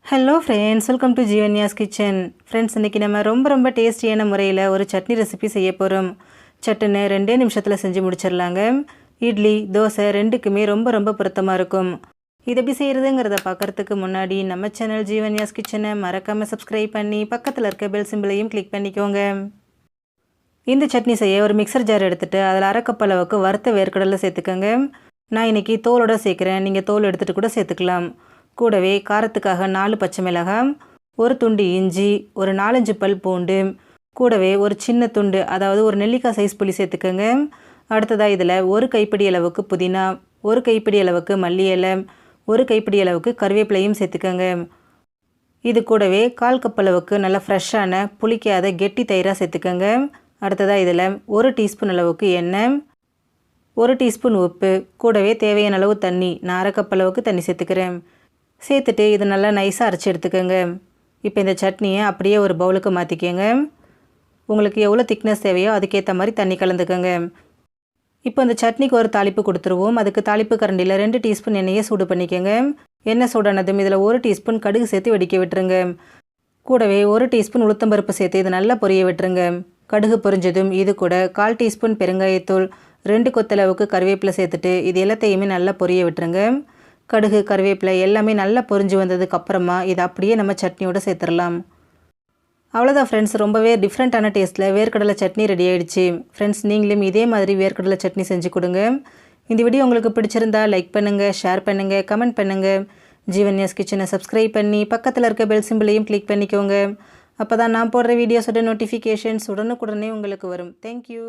Hello friends, welcome to Jeevanya's kitchen. Friends, இன்றைக்கி நம்ம ரொம்ப டேஸ்டியான முறையில் ஒரு சட்னி ரெசிபி செய்ய போகிறோம். சட்டுன்னு 2 நிமிஷத்தில் செஞ்சு முடிச்சிடலாங்க. இட்லி, தோசை ரெண்டுக்குமே ரொம்ப பொருத்தமாக இருக்கும். இது எப்படி செய்கிறதுங்கிறத பார்க்குறதுக்கு முன்னாடி நம்ம சேனல் ஜீவன்யாஸ் கிச்சனை மறக்காமல் சப்ஸ்கிரைப் பண்ணி பக்கத்தில் இருக்க பெல் சிம்பிளையும் கிளிக் பண்ணிக்கோங்க. இந்த சட்னி செய்ய ஒரு மிக்சர் ஜார் எடுத்துகிட்டு அதில் 1/2 கப் அளவுக்கு வறுத்த வேர்க்கடலை சேர்த்துக்கோங்க. நான் இன்றைக்கி தோலோடு சேர்க்குறேன், நீங்கள் தோல் எடுத்துகிட்டு கூட சேர்த்துக்கலாம். கூடவே காரத்துக்காக 4 பச்சை மிளகாய், ஒரு துண்டு இஞ்சி, ஒரு 4-5 பல் பூண்டு, கூடவே ஒரு சின்ன துண்டு, அதாவது ஒரு நெல்லிக்காய் சைஸ் புளி சேர்த்துக்கோங்க. அடுத்ததாக இதில் ஒரு கைப்பிடி அளவுக்கு புதினா, ஒரு கைப்பிடி அளவுக்கு மல்லி இலை, ஒரு கைப்பிடி அளவுக்கு கருவேப்பிலையும் சேர்த்துக்கோங்க. இது கூடவே 1/4 கப் அளவுக்கு நல்ல ஃப்ரெஷ்ஷான புளிக்காத கெட்டி தயிராக சேர்த்துக்கோங்க. அடுத்ததாக இதில் 1 டீஸ்பூன் அளவுக்கு எண்ணெய், 1 டீஸ்பூன் உப்பு, கூடவே தேவையான அளவு தண்ணி, நான் 1/2 கப் அளவுக்கு தண்ணி சேர்த்துக்கிறேன். சேர்த்துட்டு இது நல்லா நைஸாக அரைச்சி எடுத்துக்கோங்க. இப்போ இந்த சட்னியை அப்படியே ஒரு பவுலுக்கு மாற்றிக்கோங்க. உங்களுக்கு எவ்வளோ திக்னஸ் தேவையோ அதுக்கேற்ற மாதிரி தண்ணி கலந்துக்கோங்க. இப்போ இந்த சட்னிக்கு ஒரு தாளிப்பு கொடுத்துருவோம். அதுக்கு தாளிப்பு கரண்டியில் 2 டீஸ்பூன் எண்ணெயை சூடு பண்ணிக்கோங்க. எண்ணெய் சூடானதும் இதில் 1 டீஸ்பூன் கடுகு சேர்த்து வெடிக்க விட்டுருங்க. கூடவே 1 டீஸ்பூன் உளுத்தம்பருப்பு சேர்த்து இது நல்லா பொரிய விட்டுருங்க. கடுகு பொரிஞ்சதும் இது கூட 1/4 டீஸ்பூன் பெருங்காயத்தூள், 2 கொத்தளவுக்கு கருவேப்பிலை சேர்த்துட்டு இது எல்லாத்தையுமே நல்லா பொரிய விட்டுருங்க. கடுகு, கருவேப்பிலை எல்லாமே நல்லா பொரிஞ்சு வந்ததுக்கப்புறமா இதை அப்படியே நம்ம சட்னியோடு சேர்த்துடலாம். அவ்வளோதான் ஃப்ரெண்ட்ஸ், ரொம்பவே டிஃப்ரெண்ட்டான டேஸ்ட்டில் வேர்க்கடலை சட்னி ரெடி ஆகிடுச்சு. ஃப்ரெண்ட்ஸ், நீங்களும் இதே மாதிரி வேர்க்கடலை சட்னி செஞ்சு கொடுங்க. இந்த வீடியோ உங்களுக்கு பிடிச்சிருந்தா லைக் பண்ணுங்கள், ஷேர் பண்ணுங்கள், கமெண்ட் பண்ணுங்கள். ஜீவன்யாஸ் கிச்சனை சப்ஸ்கிரைப் பண்ணி பக்கத்தில் இருக்க பெல் சிம்பிளையும் கிளிக் பண்ணிக்கோங்க. அப்போ தான் நான் போடுற வீடியோஸோட நோட்டிஃபிகேஷன்ஸ் உடனுக்குடனே உங்களுக்கு வரும். தேங்க்யூ.